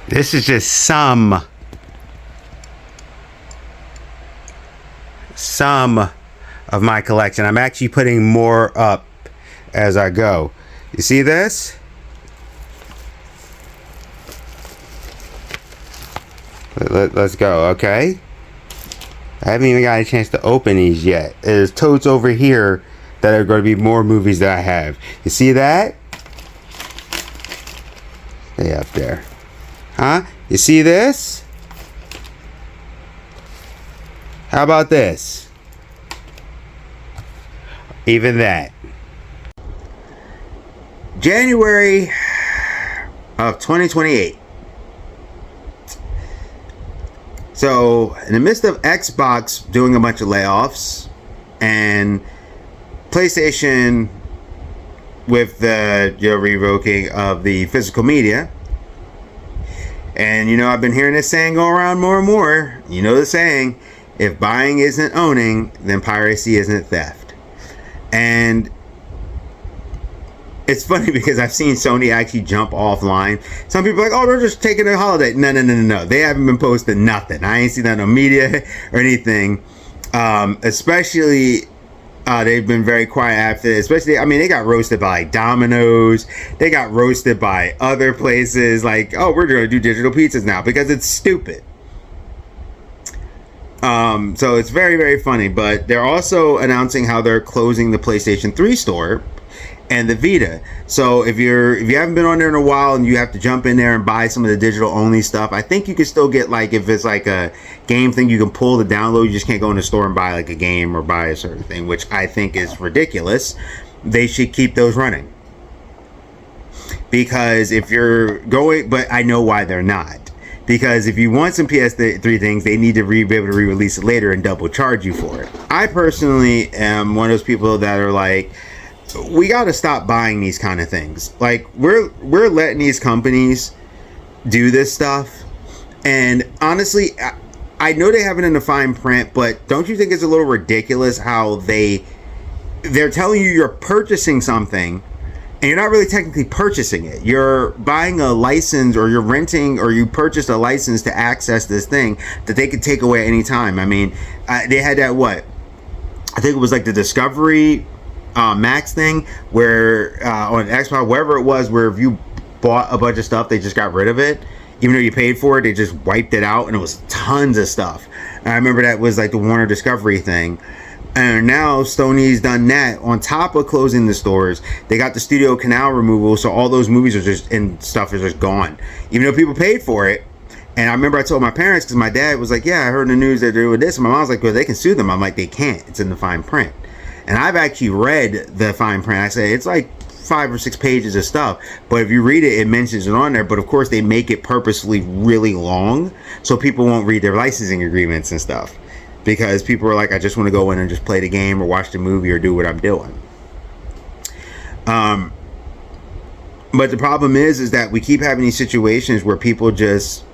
This is just some of my collection. I'm actually putting more up as I go. You see this? Let's go, okay? I haven't even got a chance to open these yet. There's totes over here that are going to be more movies that I have. You see that? Stay up there. Huh? You see this? How about this? Even that. January of 2028. So, in the midst of Xbox doing a bunch of layoffs and PlayStation with the revoking of the physical media, and I've been hearing this saying go around more and more. You know the saying, if buying isn't owning, then piracy isn't theft. And it's funny because I've seen Sony actually jump offline. Some people are like, oh, they're just taking a holiday. No. They haven't been posting nothing. I ain't seen that on media or anything. Especially, they've been very quiet after it. Especially, they got roasted by Domino's. They got roasted by other places. Like, oh, we're going to do digital pizzas now because it's stupid. So it's very, very funny. But they're also announcing how they're closing the PlayStation 3 store and the Vita. So if you haven't been on there in a while and you have to jump in there and buy some of the digital only stuff, I think you can still get, like, if it's like a game thing, you can pull the download. You just can't go in the store and buy like a game or buy a certain thing, which I think is ridiculous. They should keep those running, because if you're going, but I know why they're not. Because if you want some PS3 things, they need to be able to re-release it later and double charge you for it. I personally am one of those people that are like, we got to stop buying these kind of things. Like, we're letting these companies do this stuff, and honestly, I know they have it in the fine print, but don't you think it's a little ridiculous how they're telling you you're purchasing something and you're not really technically purchasing it? You're buying a license, or you're renting, or you purchased a license to access this thing that they could take away any time. They had that, I think it was like the Discovery Max thing, where on Xbox, wherever it was, where if you bought a bunch of stuff, they just got rid of it. Even though you paid for it, they just wiped it out, and it was tons of stuff. And I remember that was like the Warner Discovery thing. And now Sony's done that on top of closing the stores. They got the studio canal removal, so all those movies are just, and stuff is just gone, even though people paid for it. And I remember I told my parents, because my dad was like, yeah, I heard in the news they're doing this, and my mom was like, well, they can sue them. I'm like, they can't. It's in the fine print. And I've actually read the fine print. I say it's like 5 or 6 pages of stuff, but if you read it, it mentions it on there. But of course, they make it purposely really long so people won't read their licensing agreements and stuff, because people are like, I just want to go in and just play the game or watch the movie or do what I'm doing. But the problem is that we keep having these situations where people just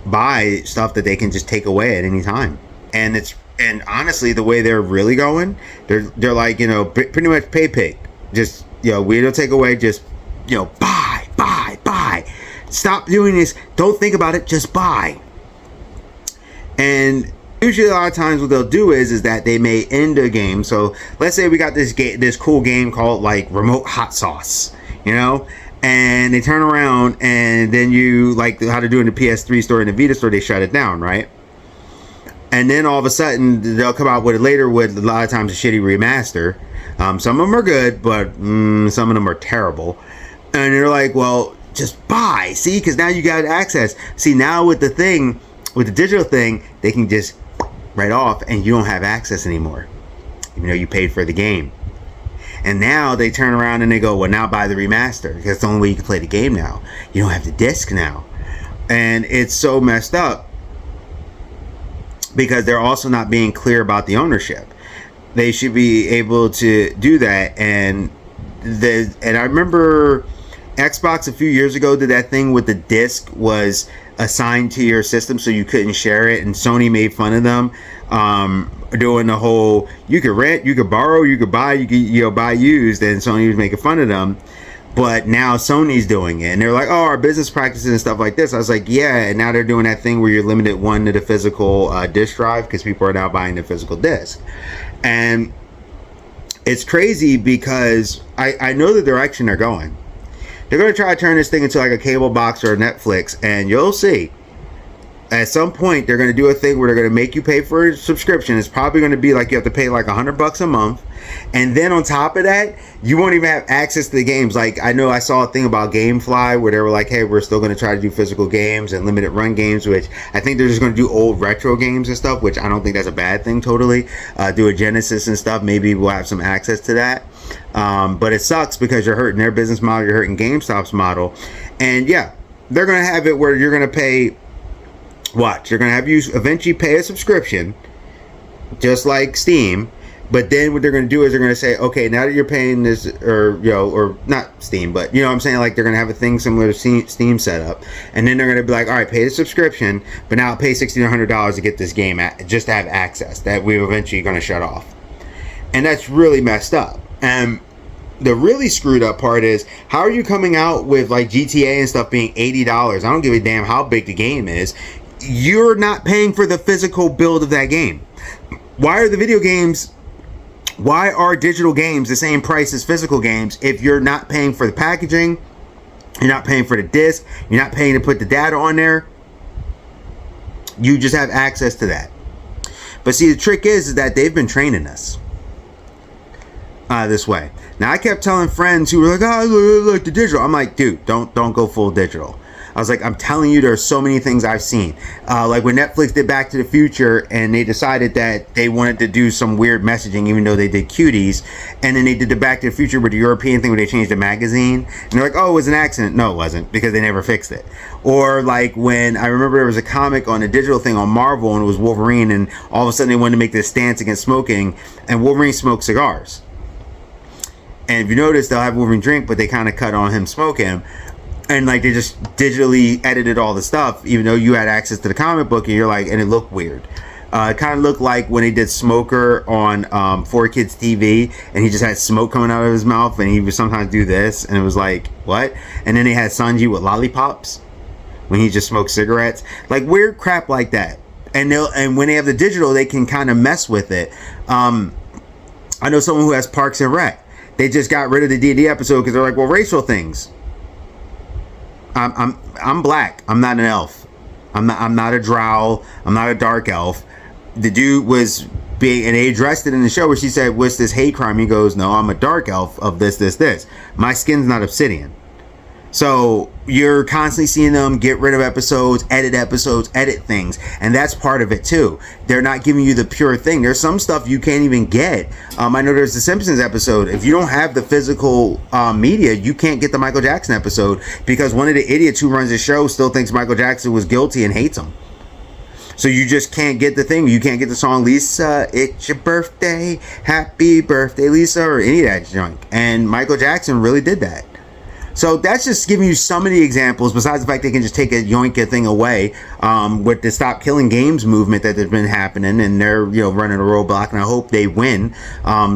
buy stuff that they can just take away at any time. And honestly, the way they're really going, they're like, pretty much pay. Just, we don't take away, just, buy. Stop doing this. Don't think about it. Just buy. And usually a lot of times what they'll do is that they may end a game. So let's say we got this cool game called like Remote Hot Sauce, and they turn around, and then you, like how to do in the PS3 store and the Vita store, they shut it down, right? And then all of a sudden, they'll come out with it later with a lot of times a shitty remaster. Some of them are good, but some of them are terrible. And you're like, well, just buy. See, because now you got access. See, now with the digital thing, they can just write off and you don't have access anymore, even though you paid for the game. And now they turn around and they go, well, now buy the remaster, because it's the only way you can play the game now. You don't have the disc now. And it's so messed up, because they're also not being clear about the ownership. They should be able to do that. And I remember Xbox a few years ago did that thing with the disc was assigned to your system so you couldn't share it, and Sony made fun of them doing the whole, you could rent, you could borrow, you could buy, you could buy used, and Sony was making fun of them. But now Sony's doing it, and they're like, oh, our business practices and stuff like this. I was like, yeah, and now they're doing that thing where you're limited one to the physical disc drive because people are now buying the physical disc. And it's crazy because I know the direction they're going. They're going to try to turn this thing into like a cable box or a Netflix, and you'll see. At some point, they're going to do a thing where they're going to make you pay for a subscription. It's probably going to be like you have to pay like $100 a month. And then on top of that, you won't even have access to the games. Like, I know I saw a thing about GameFly where they were like, hey, we're still going to try to do physical games and limited run games, which I think they're just going to do old retro games and stuff, which I don't think that's a bad thing totally. Do a Genesis and stuff. Maybe we'll have some access to that. But it sucks because you're hurting their business model. You're hurting GameStop's model. And yeah, they're going to have it where you're going to pay... Watch, they're going to have you eventually pay a subscription, just like Steam. But then what they're going to do is they're going to say, okay, now that you're paying this, or, you know, or not Steam, but, you know what I'm saying? Like, they're going to have a thing similar to Steam setup. And then they're going to be like, all right, pay the subscription, but now pay $1,600 to get this game, just to have access that we're eventually going to shut off. And that's really messed up. And the really screwed up part is, how are you coming out with, like, GTA and stuff being $80? I don't give a damn how big the game is. You're not paying for the physical build of that game. Why are digital games the same price as physical games if you're not paying for the packaging, you're not paying for the disc, you're not paying to put the data on there? You just have access to that. But see, the trick is that they've been training us this way. Now, I kept telling friends who were like, oh, I like the digital. I'm like, dude, don't go full digital. I was like, I'm telling you, there are so many things I've seen. Like when Netflix did Back to the Future and they decided that they wanted to do some weird messaging, even though they did cuties. And then they did the Back to the Future with the European thing where they changed the magazine. And they're like, oh, it was an accident. No, it wasn't, because they never fixed it. Or like when I remember there was a comic on a digital thing on Marvel and it was Wolverine, and all of a sudden they wanted to make this stance against smoking, and Wolverine smoked cigars. And if you notice, they'll have Wolverine drink, but they kind of cut on him smoking. And like they just digitally edited all the stuff, even though you had access to the comic book, and you're like, and it looked weird. It kind of looked like when they did Smoker on 4Kids TV, and he just had smoke coming out of his mouth, and he would sometimes do this, and it was like, what? And then they had Sanji with lollipops when he just smoked cigarettes, like weird crap like that. And when they have the digital, they can kind of mess with it. I know someone who has Parks and Rec. They just got rid of the D&D episode because they're like, well, racial things. I'm black. I'm not an elf. I'm not a drow. I'm not a dark elf. The dude was being, and they addressed it in the show where she said, what's this hate crime? He goes, no, I'm a dark elf of this. My skin's not obsidian. So you're constantly seeing them get rid of episodes, edit things. And that's part of it too. They're not giving you the pure thing. There's some stuff you can't even get. I know there's the Simpsons episode. If you don't have the physical media, you can't get the Michael Jackson episode because one of the idiots who runs the show still thinks Michael Jackson was guilty and hates him. So you just can't get the thing. You can't get the song, Lisa, it's your birthday, happy birthday, Lisa, or any of that junk. And Michael Jackson really did that. So that's just giving you some of the examples, besides the fact they can just take a yoink thing away with the Stop Killing Games movement that has been happening, and they're, you know, running a roadblock, and I hope they win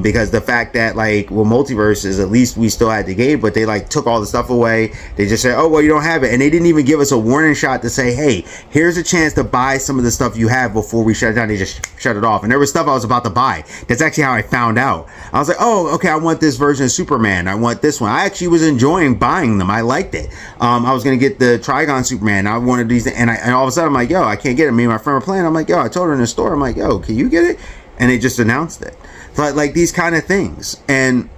because the fact that, like, well, Multiverse is, at least we still had the game, but they like took all the stuff away. They just said, oh, well, you don't have it, and they didn't even give us a warning shot to say, hey, here's a chance to buy some of the stuff you have before we shut it down. They just shut it off, and there was stuff I was about to buy. That's actually how I found out. I was like, oh, okay, I want this version of Superman. I want this one. I actually was enjoying buying them. I liked it. I was gonna get the Trigon Superman. I wanted these, and all of a sudden I'm like, yo, I can't get it. Me and my friend were playing. I'm like, yo, I told her in the store. I'm like, yo, can you get it? And they just announced it. But like these kind of things, and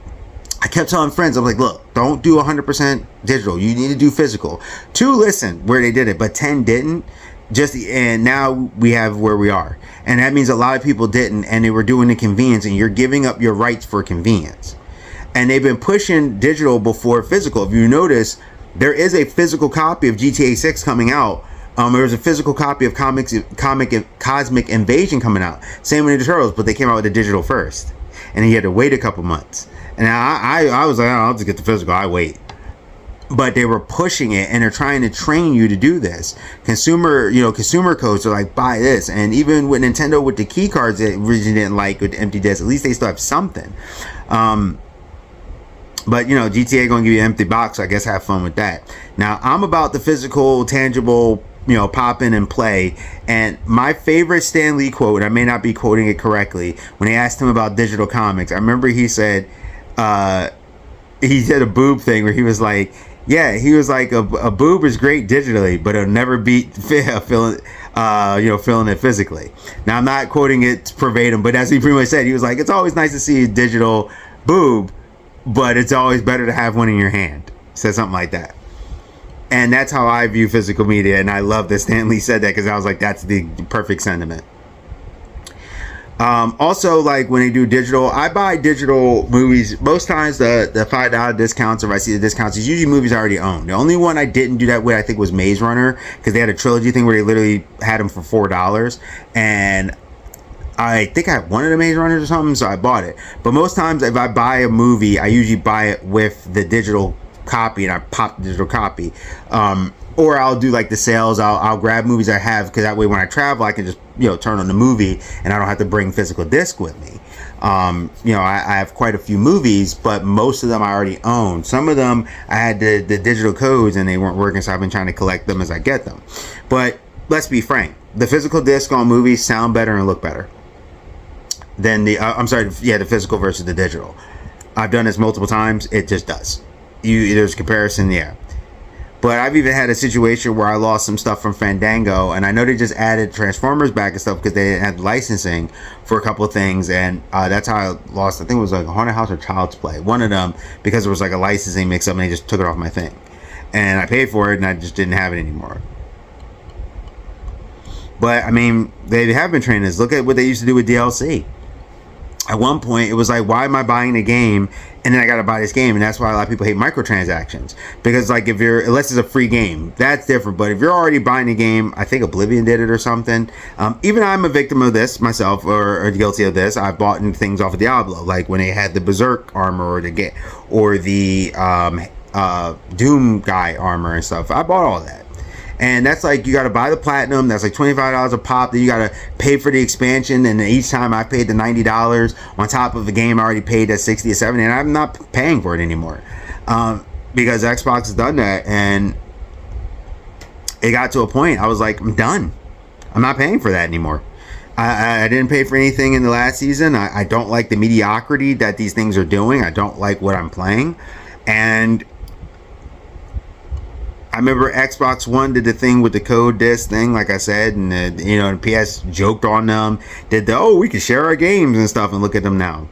I kept telling friends, I'm like, look, don't do 100% digital. You need to do physical. 2 listened where they did it, but 10 didn't. And now we have where we are, and that means a lot of people didn't, and they were doing the convenience, and you're giving up your rights for convenience. And they've been pushing digital before physical. If you notice, there is a physical copy of GTA 6 coming out. There's a physical copy of Cosmic Invasion coming out. Same with the Turtles, but they came out with the digital first, and you had to wait a couple months. And I was like, oh, I'll just get the physical. I wait. But they were pushing it, and they're trying to train you to do this. Consumer codes are like, buy this. And even with Nintendo, with the key cards that originally didn't like with the empty disc, at least they still have something. But, you know, GTA going to give you an empty box, so I guess have fun with that. Now, I'm about the physical, tangible, you know, pop in and play. And my favorite Stan Lee quote, and I may not be quoting it correctly, when they asked him about digital comics, I remember he said a boob thing where he was like, yeah, he was like, a boob is great digitally, but it'll never beat feeling it physically. Now, I'm not quoting it verbatim, but as he pretty much said, he was like, it's always nice to see a digital boob, but it's always better to have one in your hand. Said something like that. And that's how I view physical media. And I love that Stan Lee said that, because I was like, that's the perfect sentiment. Also, like when they do digital, I buy digital movies. Most times the $5 discounts, if I see the discounts, is usually movies I already own. The only one I didn't do that with, I think, was Maze Runner, because they had a trilogy thing where they literally had them for $4. And I think I wanted a Maze Runners or something, so I bought it. But most times if I buy a movie, I usually buy it with the digital copy, and I pop the digital copy. Or I'll do like the sales. I'll grab movies I have, because that way when I travel, I can just, you know, turn on the movie and I don't have to bring physical disc with me. You know, I have quite a few movies, but most of them I already own. Some of them I had the digital codes and they weren't working, so I've been trying to collect them as I get them. But let's be frank, the physical disc on movies sound better and look better than the the physical versus the digital. I've done this multiple times. It just does. There's comparison, yeah. But I've even had a situation where I lost some stuff from Fandango, and I know they just added Transformers back and stuff because they had licensing for a couple of things, and that's how I lost. I think it was like Haunted House or Child's Play, one of them, because it was like a licensing mix-up, and they just took it off my thing, and I paid for it, and I just didn't have it anymore. But I mean, they have been training us. Look at what they used to do with DLC. At one point, it was like, why am I buying a game and then I gotta buy this game? And that's why a lot of people hate microtransactions, because like unless it's a free game, that's different. But if you're already buying a game, I think Oblivion did it or something. Even I'm a victim of this myself, or guilty of this. I bought things off of Diablo, like when they had the Berserk armor or the Doom guy armor and stuff. I bought all that. And that's like, you got to buy the platinum. That's like $25 a pop. Then you got to pay for the expansion. And each time I paid the $90 on top of the game I already paid at $60 or $70. And I'm not paying for it anymore. Because Xbox has done that. And it got to a point, I was like, I'm done. I'm not paying for that anymore. I didn't pay for anything in the last season. I don't like the mediocrity that these things are doing. I don't like what I'm playing. And I remember Xbox One did the thing with the code disc thing, like I said, and the PS joked on them, did we can share our games and stuff, and look at them now.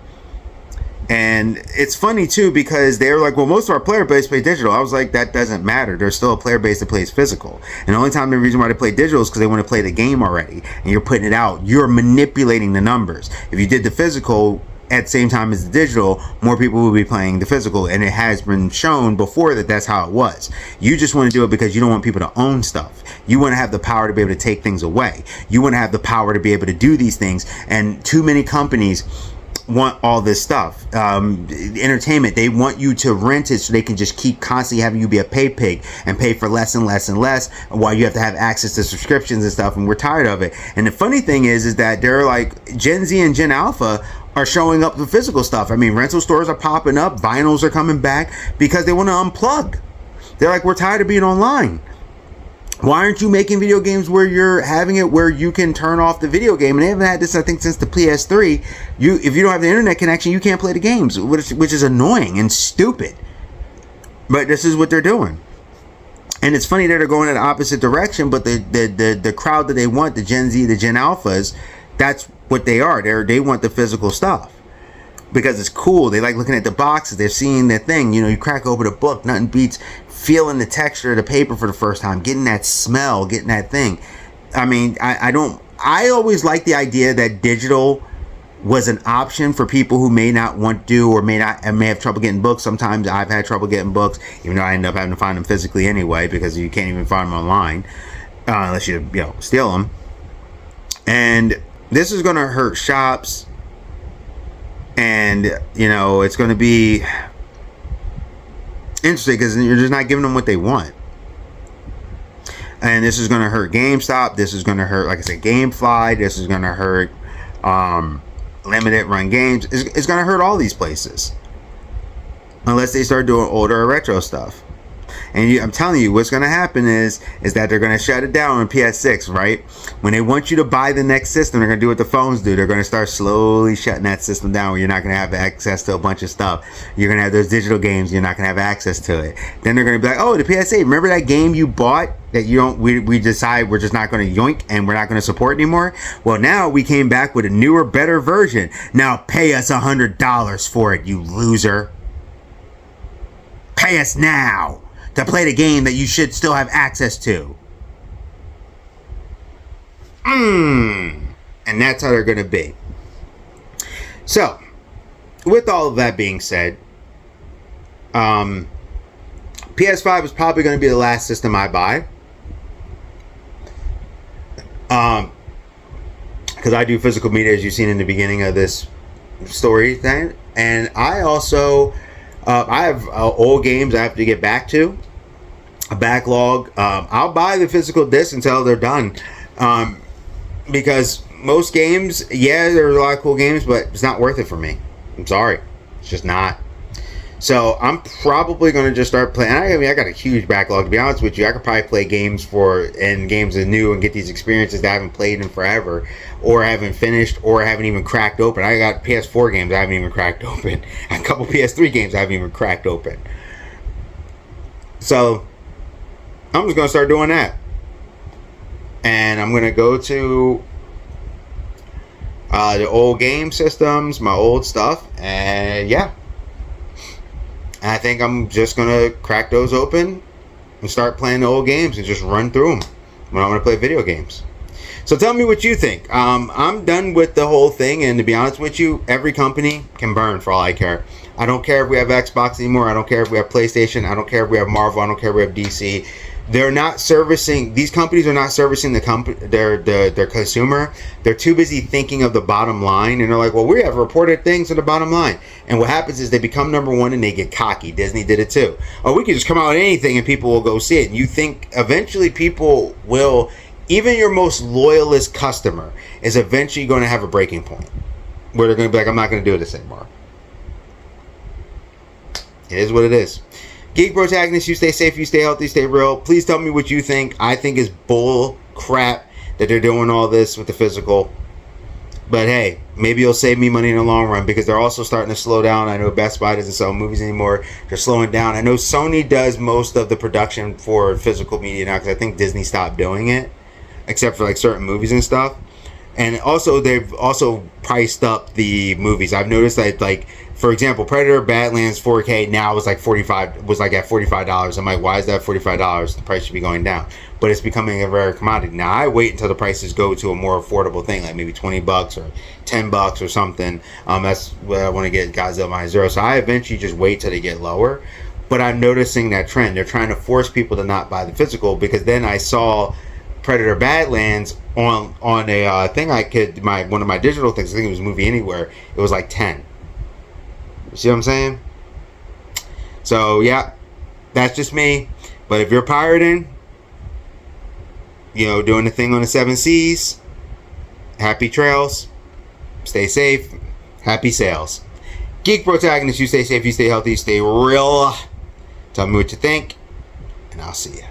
And it's funny too, because they were like, well, most of our player base play digital. I was like, that doesn't matter. There's still a player base that plays physical, and the only reason why they play digital is because they want to play the game already, and you're putting it out. You're manipulating the numbers. If you did the physical at the same time as the digital, more people will be playing the physical, and it has been shown before that that's how it was. You just want to do it because you don't want people to own stuff. You want to have the power to be able to take things away. You want to have the power to be able to do these things, and too many companies want all this stuff. Entertainment, they want you to rent it so they can just keep constantly having you be a pay pig and pay for less and less and less, while you have to have access to subscriptions and stuff, and we're tired of it. And the funny thing is that they're like, Gen Z and Gen Alpha are showing up the physical stuff. I mean, rental stores are popping up, vinyls are coming back, because they want to unplug. They're like, we're tired of being online. Why aren't you making video games where you're having it where you can turn off the video game? And they haven't had this, I think, since the PS3. If you don't have the internet connection, you can't play the games, which is annoying and stupid. But this is what they're doing. And it's funny that they're going in the opposite direction, but the crowd that they want, the Gen Z, the Gen Alphas, that's what they are. They want the physical stuff because it's cool. They like looking at the boxes. They're seeing the thing. You crack open a book. Nothing beats feeling the texture of the paper for the first time, getting that smell, getting that thing. I mean, I always like the idea that digital was an option for people who may not want to, or may have trouble getting books. Sometimes I've had trouble getting books, even though I end up having to find them physically anyway, because you can't even find them online unless you steal them. And this is going to hurt shops, and it's going to be interesting because you're just not giving them what they want. And this is going to hurt GameStop. This is going to hurt, like I said, GameFly. This is going to hurt limited run games. It's going to hurt all these places unless they start doing older or retro stuff. And I'm telling you, what's going to happen is that they're going to shut it down on PS6, right? When they want you to buy the next system, they're going to do what the phones do. They're going to start slowly shutting that system down where you're not going to have access to a bunch of stuff. You're going to have those digital games. You're not going to have access to it. Then they're going to be like, oh, the PS8, remember that game you bought that you don't, we decide we're just not going to yoink and we're not going to support anymore? Well, now we came back with a newer, better version. Now pay us $100 for it, you loser. Pay us now to play the game that you should still have access to. And that's how they're going to be. So, with all of that being said, PS5 is probably going to be the last system I buy. Because I do physical media, as you've seen in the beginning of this story thing. And I also, I have old games I have to get back to. A backlog. I'll buy the physical disc until they're done, because most games, yeah, there are a lot of cool games, but it's not worth it for me. I'm sorry, it's just not. So I'm probably going to just start playing. I mean, I got a huge backlog, to be honest with you. I could probably play games games that are new and get these experiences that I haven't played in forever, or haven't finished, or haven't even cracked open. I got PS4 games I haven't even cracked open. A couple PS3 games I haven't even cracked open. So I'm just going to start doing that. And I'm going to go to the old game systems, my old stuff, and yeah. And I think I'm just going to crack those open and start playing the old games and just run through them when I want to play video games. So tell me what you think. I'm done with the whole thing, and to be honest with you, every company can burn for all I care. I don't care if we have Xbox anymore. I don't care if we have PlayStation. I don't care if we have Marvel. I don't care if we have DC. They're not servicing, these companies are not servicing their consumer. They're too busy thinking of the bottom line, and they're like, well, we have reported things on the bottom line. And what happens is they become number one and they get cocky. Disney did it too. Oh, we can just come out with anything and people will go see it. And you think eventually people will, even your most loyalist customer is eventually going to have a breaking point where they're going to be like, I'm not going to do this anymore. It is what it is. Geek Protagonist, you stay safe, you stay healthy, stay real. Please tell me what you think. I think it's bull crap that they're doing all this with the physical. But hey, maybe it'll save me money in the long run, because they're also starting to slow down. I know Best Buy doesn't sell movies anymore. They're slowing down. I know Sony does most of the production for physical media now, because I think Disney stopped doing it, except for like certain movies and stuff. And also, they've also priced up the movies. I've noticed that, like, for example, Predator Badlands 4K now was like at $45. I'm like, why is that $45? The price should be going down. But it's becoming a rare commodity. Now I wait until the prices go to a more affordable thing, like maybe $20 or $10 or something. That's what I want to get Godzilla Minus Zero. So I eventually just wait till they get lower. But I'm noticing that trend. They're trying to force people to not buy the physical, because then I saw Predator Badlands on a thing one of my digital things. I think it was Movie Anywhere. It was like 10. You see what I'm saying? So yeah, that's just me. But if you're pirating, doing the thing on the 7 Seas, happy trails, stay safe, happy sales. Geek Protagonist, you stay safe, you stay healthy, you stay real. Tell me what you think, and I'll see you.